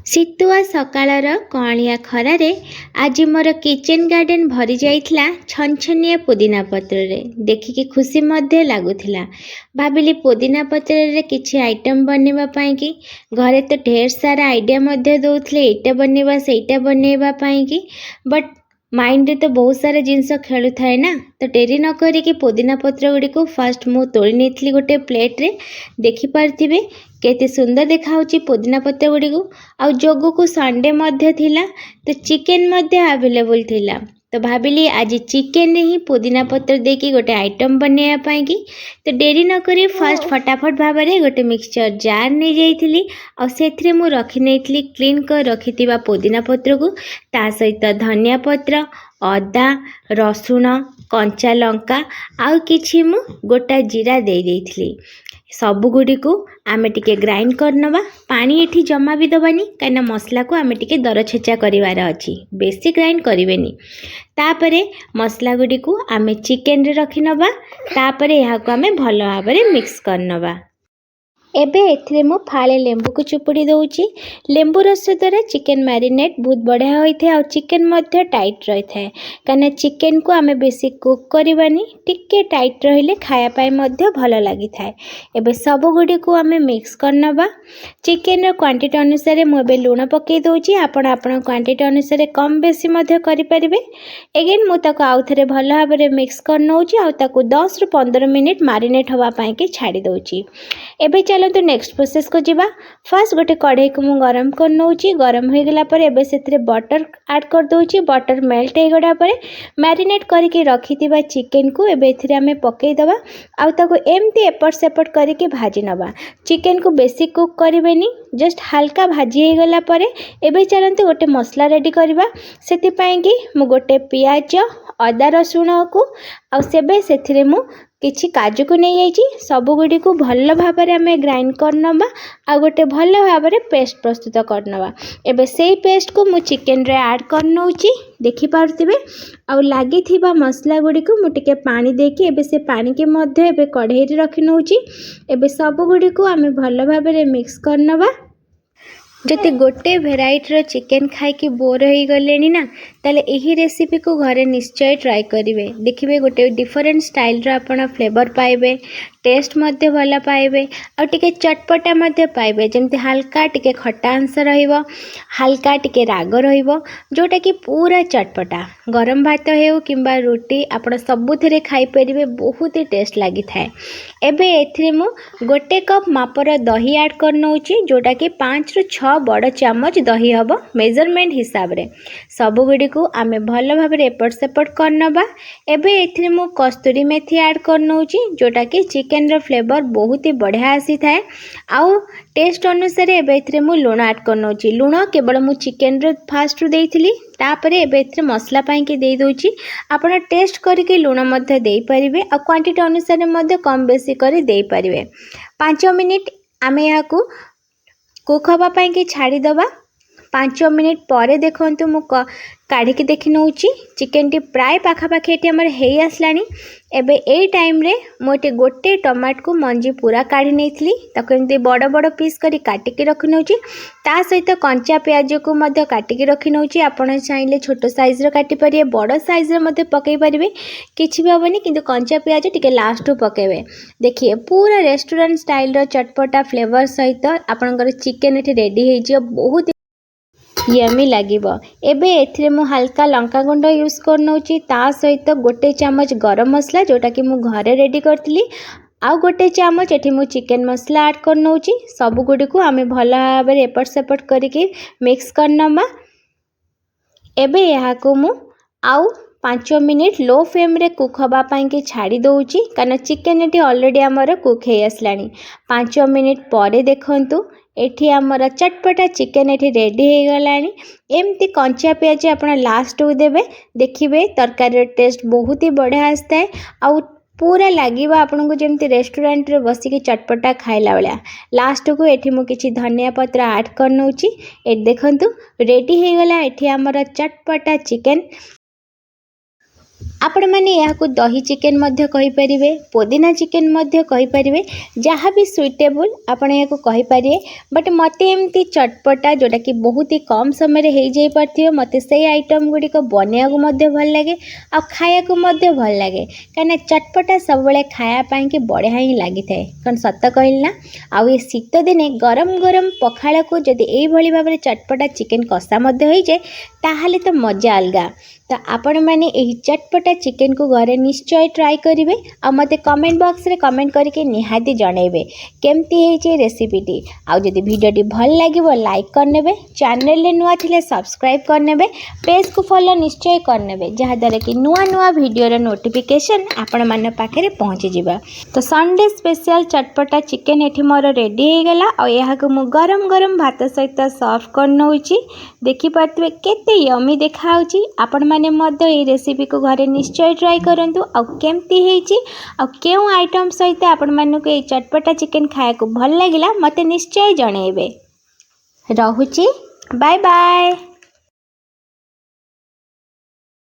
ଶୀତୁଆ ସକାଳର କଅଁଳିଆ ଖରାରେ ଆଜି ମୋର କିଚେନ୍ ଗାର୍ଡେନ୍ ଭରି ଯାଇଥିଲା ଛନଛନିଆ ପୋଦିନା ପତ୍ରରେ। ଦେଖିକି ଖୁସି ମଧ୍ୟ ଲାଗୁଥିଲା। ଭାବିଲି ପୋଦିନା ପତ୍ରରେ କିଛି ଆଇଟମ୍ ବନେଇବା ପାଇଁକି। ଘରେ ତ ଢେର ସାରା ଆଇଡ଼ିଆ ମଧ୍ୟ ଦେଉଥିଲେ, ଏଇଟା ବନେଇବା ସେଇଟା ବନେଇବା ପାଇଁକି। ବଟ୍ ମାଇଣ୍ଡରେ ତ ବହୁତ ସାରା ଜିନିଷ ଖେଳୁଥାଏ ନା, ତ ଡେରି ନ କରିକି ପୋଦିନା ପତ୍ର ଗୁଡ଼ିକୁ ଫାଷ୍ଟ ମୁଁ ତୋଳି ନେଇଥିଲି ଗୋଟେ ପ୍ଲେଟ୍ରେ। ଦେଖିପାରୁଥିବେ କେତେ ସୁନ୍ଦର ଦେଖାହେଉଛି ପୋଦିନା ପତ୍ର ଗୁଡ଼ିକୁ। ଆଉ ଯୋଗକୁ ସଣ୍ଡେ ମଧ୍ୟ ଥିଲା, ତ ଚିକେନ୍ ମଧ୍ୟ ଆଭେଲେବୁଲ୍ ଥିଲା। ତ ଭାବିଲି ଆଜି ଚିକେନ୍ରେ ହିଁ ପୋଦିନା ପତ୍ର ଦେଇକି ଗୋଟେ ଆଇଟମ୍ ବନେଇବା ପାଇଁକି। ତ ଡେରି ନ କରି ଫାଷ୍ଟ ଫଟାଫଟ ଭାବରେ ଗୋଟେ ମିକ୍ସଚର୍ ଜାର୍ ନେଇଯାଇଥିଲି। ଆଉ ସେଥିରେ ମୁଁ ରଖି ନେଇଥିଲି କ୍ଲିନ୍ କରି ରଖିଥିବା ପୋଦିନା ପତ୍ରକୁ, ତା ସହିତ ଧନିଆ ପତ୍ର, ଅଦା, ରସୁଣ, କଞ୍ଚା ଲଙ୍କା ଆଉ କିଛି ମୁଁ ଗୋଟା ଜିରା ଦେଇଥିଲି। ସବୁଗୁଡ଼ିକୁ ଆମେ ଟିକେ ଗ୍ରାଇଣ୍ଡ କରିନେବା। ପାଣି ଏଠି ଜମା ବି ଦେବାନି, କାହିଁକିନା ମସଲାକୁ ଆମେ ଟିକେ ଦରଛେଚା କରିବାର ଅଛି, ବେଶୀ ଗ୍ରାଇଣ୍ଡ କରିବେନି। ତାପରେ ମସଲା ଗୁଡ଼ିକୁ ଆମେ ଚିକେନ୍ରେ ରଖିନେବା। ତାପରେ ଏହାକୁ ଆମେ ଭଲ ଭାବରେ ମିକ୍ସ କରିନେବା। ଏବେ ଏଥିରେ ମୁଁ ଫାଳେ ଲେମ୍ବୁକୁ ଚୁପୁଡ଼ି ଦେଉଛି। ଲେମ୍ବୁ ରସ ଦ୍ୱାରା ଚିକେନ୍ ମ୍ୟାରିନେଟ୍ ବହୁତ ବଢ଼ିଆ ହୋଇଥାଏ, ଆଉ ଚିକେନ୍ ମଧ୍ୟ ଟାଇଟ୍ ରହିଥାଏ। କାହିଁକିନା ଚିକେନ୍କୁ ଆମେ ବେଶୀ କୁକ୍ କରିବାନି, ଟିକେ ଟାଇଟ୍ ରହିଲେ ଖାଇବା ପାଇଁ ମଧ୍ୟ ଭଲ ଲାଗିଥାଏ। ଏବେ ସବୁଗୁଡ଼ିକୁ ଆମେ ମିକ୍ସ କରିନେବା। ଚିକେନ୍ର କ୍ୱାଣ୍ଟିଟି ଅନୁସାରେ ମୁଁ ଏବେ ଲୁଣ ପକାଇ ଦେଉଛି। ଆପଣ ଆପଣଙ୍କ କ୍ୱାଣ୍ଟିଟି ଅନୁସାରେ କମ୍ ବେଶୀ ମଧ୍ୟ କରିପାରିବେ। ଏଗେନ୍ ମୁଁ ତାକୁ ଆଉ ଥରେ ଭଲ ଭାବରେ ମିକ୍ସ କରିନେଉଛି, ଆଉ ତାକୁ 10ରୁ 15 ମିନିଟ୍ ମ୍ୟାରିନେଟ୍ ହେବା ପାଇଁକି ଛାଡ଼ି ଦେଉଛି। ଏବେ ଚାଲନ୍ତୁ ନେକ୍ସଟ ପ୍ରୋସେସ୍କୁ ଯିବା। ଫାର୍ଷ୍ଟ ଗୋଟେ କଢ଼େଇକୁ ମୁଁ ଗରମ କରିନେଉଛି। ଗରମ ହୋଇଗଲା ପରେ ଏବେ ସେଥିରେ ବଟର୍ ଆଡ଼୍ କରିଦେଉଛି। ବଟର୍ ମେଲ୍ଟ ହୋଇଗଲା ପରେ ମ୍ୟାରିନେଟ୍ କରିକି ରଖିଥିବା ଚିକେନ୍କୁ ଏବେ ଏଥିରେ ଆମେ ପକାଇଦେବା। ଆଉ ତାକୁ ଏମିତି ଏପଟ ସେପଟ କରିକି ଭାଜି ନେବା। ଚିକେନ୍କୁ ବେଶୀ କୁକ୍ କରିବେନି, ଜଷ୍ଟ ହାଲକା ଭାଜି ହୋଇଗଲା ପରେ ଏବେ ଚାଲନ୍ତୁ ଗୋଟେ ମସଲା ରେଡ଼ି କରିବା। ସେଥିପାଇଁକି ମୁଁ ଗୋଟେ ପିଆଜ, ଅଦା ରସୁଣକୁ ଆଉ ସେଥିରେ ମୁଁ କିଛି କାଜୁକୁ ନେଇଯାଇଛି। ସବୁଗୁଡ଼ିକୁ ଭଲ ଭାବରେ ଆମେ ଗ୍ରାଇଣ୍ଡ କରିନେବା, ଆଉ ଗୋଟେ ଭଲ ଭାବରେ ପେଷ୍ଟ ପ୍ରସ୍ତୁତ କରିନେବା। ଏବେ ସେଇ ପେଷ୍ଟକୁ ମୁଁ ଚିକେନ୍ରେ ଆଡ଼୍ କରିନେଉଛି। ଦେଖିପାରୁଥିବେ ଆଉ ଲାଗିଥିବା ମସଲା ଗୁଡ଼ିକୁ ମୁଁ ଟିକେ ପାଣି ଦେଇକି ଏବେ ସେ ପାଣିକି ମଧ୍ୟ ଏବେ କଢ଼େଇରେ ରଖି ନେଉଛି। ଏବେ ସବୁଗୁଡ଼ିକୁ ଆମେ ଭଲ ଭାବରେ ମିକ୍ସ କରିନେବା। ଯଦି ଗୋଟେ ଭେରାଇଟିର ଚିକେନ୍ ଖାଇକି ବୋର୍ ହୋଇଗଲେଣି ନା, ତାହେଲେ ଏହି ରେସିପିକୁ ଘରେ ନିଶ୍ଚୟ ଟ୍ରାଏ କରିବେ। ଦେଖିବେ ଗୋଟେ ଡିଫରେଣ୍ଟ ଷ୍ଟାଇଲ୍ର ଆପଣ ଫ୍ଲେଭର୍ ପାଇବେ, ଟେଷ୍ଟ ମଧ୍ୟ ଭଲ ପାଇବେ, ଆଉ ଟିକେ ଚଟପଟା ମଧ୍ୟ ପାଇବେ। ଯେମିତି ହାଲକା ଟିକେ ଖଟା ଅଂଶ ରହିବ, ହାଲକା ଟିକେ ରାଗ ରହିବ, ଯେଉଁଟାକି ପୁରା ଚଟପଟା। ଗରମ ଭାତ ହେଉ କିମ୍ବା ରୁଟି ଆପଣ ସବୁଥିରେ ଖାଇପାରିବେ, ବହୁତ ହି ଟେଷ୍ଟ ଲାଗିଥାଏ। ଏବେ ଏଥିରେ ମୁଁ ଗୋଟେ କପ୍ ମାପର ଦହି ଆଡ଼୍ କରିନେଉଛି, ଯେଉଁଟାକି 5ରୁ 6 ବଡ଼ ଚାମଚ ଦହି ହେବ ମେଜରମେଣ୍ଟ ହିସାବରେ। ସବୁଗୁଡ଼ିକୁ ଆମେ ଭଲ ଭାବରେ ଏପଟ ସେପଟ କରିନେବା। ଏବେ ଏଥିରେ ମୁଁ କସ୍ତୁରୀ ମେଥି ଆଡ଼୍ କରିନେଉଛି, ଯେଉଁଟାକି ଚିକେନ୍ର ଫ୍ଲେଭର୍ ବହୁତ ହି ବଢ଼ିଆ ଆସିଥାଏ। ଆଉ ଟେଷ୍ଟ ଅନୁସାରେ ଏବେ ଏଥିରେ ମୁଁ ଲୁଣ ଆଡ଼୍ କରିନେଉଛି। ଲୁଣ କେବଳ ମୁଁ ଚିକେନ୍ରେ ଫାଷ୍ଟରୁ ଦେଇଥିଲି, ତାପରେ ଏବେ ଏଥିରେ ମସଲା ପାଇଁକି ଦେଇଦେଉଛି। ଆପଣ ଟେଷ୍ଟ କରିକି ଲୁଣ ମଧ୍ୟ ଦେଇପାରିବେ, ଆଉ କ୍ୱାଣ୍ଟିଟି ଅନୁସାରେ ମଧ୍ୟ କମ୍ ବେଶୀ କରି ଦେଇପାରିବେ। 5 ମିନିଟ୍ ଆମେ ଏହାକୁ କୁକ୍ ହେବା ପାଇଁକି ଛାଡ଼ିଦେବା। 5 ମିନିଟ୍ ପରେ ଦେଖନ୍ତୁ ମୁଁ କାଢ଼ିକି ଦେଖି ନେଉଛି। ଚିକେନ୍ଟି ପ୍ରାୟ ପାଖାପାଖି ଏଠି ଆମର ହେଇ ଆସିଲାଣି। ଏବେ ଏଇ ଟାଇମ୍ରେ ମୁଁ ଏଠି ଗୋଟେ ଟମାଟୋକୁ ମଞ୍ଜି ପୁରା କାଢ଼ି ନେଇଥିଲି, ତାକୁ ଏମିତି ବଡ଼ ବଡ଼ ପିସ୍ କରି କାଟିକି ରଖି ନେଉଛି। ତା ସହିତ କଞ୍ଚା ପିଆଜକୁ ମଧ୍ୟ କାଟିକି ରଖି ନେଉଛି। ଆପଣ ଚାହିଁଲେ ଛୋଟ ସାଇଜ୍ର କାଟିପାରିବେ, ବଡ଼ ସାଇଜ୍ର ମଧ୍ୟ ପକାଇ ପାରିବେ, କିଛି ବି ହେବନି। କିନ୍ତୁ କଞ୍ଚା ପିଆଜ ଟିକେ ଲାଷ୍ଟକୁ ପକାଇବେ। ଦେଖିଏ ପୁରା ରେଷ୍ଟୁରାଣ୍ଟ ଷ୍ଟାଇଲ୍ର ଚଟପଟା ଫ୍ଲେଭର୍ ସହିତ ଆପଣଙ୍କର ଚିକେନ୍ ଏଠି ରେଡ଼ି ହେଇଯିବ, ବହୁତ ୟମି ଲାଗିବ। ଏବେ ଏଥିରେ ମୁଁ ହାଲକା ଲଙ୍କାଗୁଣ୍ଡ ୟୁଜ୍ କରିନେଉଛି, ତା ସହିତ ଗୋଟେ ଚାମଚ ଗରମ ମସଲା, ଯେଉଁଟାକି ମୁଁ ଘରେ ରେଡ଼ି କରିଥିଲି, ଆଉ ଗୋଟେ ଚାମଚ ଏଠି ମୁଁ ଚିକେନ୍ ମସଲା ଆଡ଼୍ କରିନେଉଛି। ସବୁଗୁଡ଼ିକୁ ଆମେ ଭଲ ଭାବରେ ଏପଟ ସେପଟ କରିକି ମିକ୍ସ କରିନେବା। ଏବେ ଏହାକୁ ମୁଁ ଆଉ 5 ମିନିଟ୍ ଲୋ ଫ୍ଲେମ୍ରେ କୁକ୍ ହେବା ପାଇଁକି ଛାଡ଼ି ଦେଉଛି, କାରଣ ଚିକେନ୍ ଏଠି ଅଲରେଡ଼ି ଆମର କୁକ୍ ହେଇ ଆସିଲାଣି। 5 ମିନିଟ୍ ପରେ ଦେଖନ୍ତୁ ଏଠି ଆମର ଚଟପଟା ଚିକେନ୍ ଏଠି ରେଡ଼ି ହେଇଗଲାଣି। ଏମିତି କଞ୍ଚା ପିଆଜ ଆପଣ ଲାଷ୍ଟକୁ ଦେବେ, ଦେଖିବେ ତରକାରୀର ଟେଷ୍ଟ ବହୁତ ହି ବଢ଼ିଆ ଆସିଥାଏ। ଆଉ ପୁରା ଲାଗିବ ଆପଣଙ୍କୁ ଯେମିତି ରେଷ୍ଟୁରାଣ୍ଟରେ ବସିକି ଚଟପଟା ଖାଇଲା ଭଳିଆ। ଲାଷ୍ଟକୁ ଏଠି ମୁଁ କିଛି ଧନିଆ ପତ୍ର ଆଡ଼୍ କରିନେଉଛି। ଏଠି ଦେଖନ୍ତୁ ରେଡ଼ି ହେଇଗଲା ଏଠି ଆମର ଚଟପଟା ଚିକେନ୍। आपण मैंने यहाँ दही चिकेन मध्य कहि परिबे, पुदीना चिकेन मध्य कहि परिबे, जहाँ भी सुइटेबल आपण यहाँ कहिपारे। बट मते एमती चटपटा जोटा कि बहुत ही कम समय रे हो जाई पारथियो, मते से आइटम गुड़िक बनिया को मध्य भल लगे आ खाया को मध्य भल लगे, कहीं चटपटा सब बेले खाया पाई कि बढ़िया ही लगी थाए। कौन सत कहल ना। आउ ये शीत दिने गरम गरम पखाड़ को जदि एई भली भाबरे चटपटा चिकेन कषा मध्य हो जाए ताहले तो मजा अलगा। तो आपण मैंने यही चटपटा चिकेन को घरे निश्चय ट्राई करेंगे आ मते कमेंट बॉक्स रे कमेंट करके निहाती जनइबे केमती है रेसिपीटी। आउ जदि वीडियोटी भल लगे लाइक करने, चैनल रे नुआ थिले सब्सक्राइब करने, पेज को फॉलो निश्चय करने, जहाँद्वारा कि नुआ नुआ वीडियो नोटिफिकेशन आपण मान पाखे पहुँची जावा। तो संडे स्पेशल चटपटा चिकेन एठी मोर रेडी हो गला। और यहाँ को मु गरम गरम भात सहित सर्व कर नौची। देखि पार्थिबे केते यमी देखा होची। आपण माने मध्य ए रेसिपी को घरे निश्चय ट्राई करंतु। आ केमती हेची आ केउ आइटम सहित आपण मानकु ए चटपटा चिकेन खाया को भल लागिला मते निश्चय जणेबे। रहुची, बाय बाय।